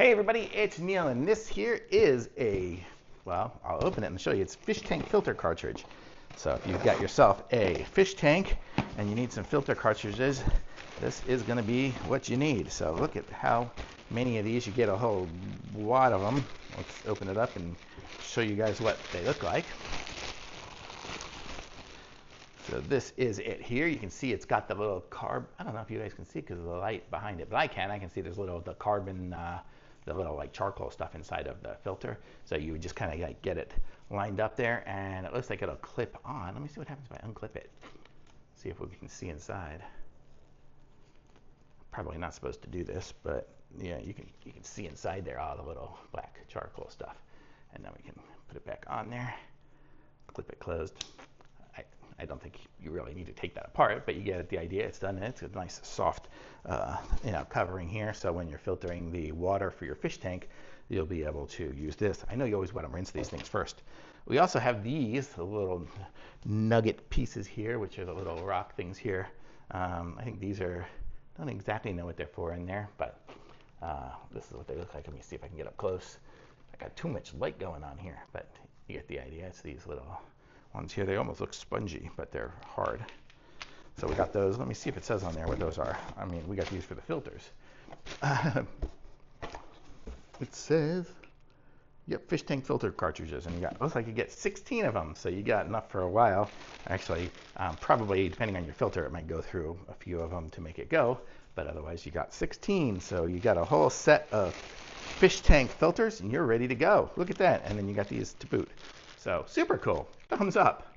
Hey everybody, it's Neil, and this here is well, I'll open it and show you. It's fish tank filter cartridge. So if you've got yourself a fish tank and you need some filter cartridges, this is going to be what you need. So look at how many of these. You get a whole wad of them. Let's open it up and show you guys what they look like. So this is it here. You can see it's got the little carb. I don't know if you guys can see because of the light behind it, but I can see there's the carbon, the little like charcoal stuff inside of the filter. So you would just kind of like get it lined up there, and it looks like it'll clip on. Let me see what happens if I unclip it. See if we can see inside. Probably not supposed to do this, but yeah, you can see inside there all the little black charcoal stuff. And then we can put it back on there, clip it closed. I don't think you really need to take that apart, but you get the idea. It's done. It's a nice soft covering here, so when you're filtering the water for your fish tank, you'll be able to use this. I know you always want to rinse these things first. We also have these little nugget pieces here, which are the little rock things here. I think these are, don't exactly know what they're for in there, but this is what they look like. Let me see if I can get up close. I got too much light going on here, but you get the idea. It's these little ones here. They almost look spongy, but they're hard. So we got those. Let me see if it says on there what those are. I mean, we got these for the filters. It says, yep, fish tank filter cartridges, and looks like you get 16 of them, so you got enough for a while. Actually, probably depending on your filter, it might go through a few of them to make it go, but otherwise you got 16. So you got a whole set of fish tank filters, and you're ready to go. Look at that, and then you got these to boot. So super cool. Thumbs up.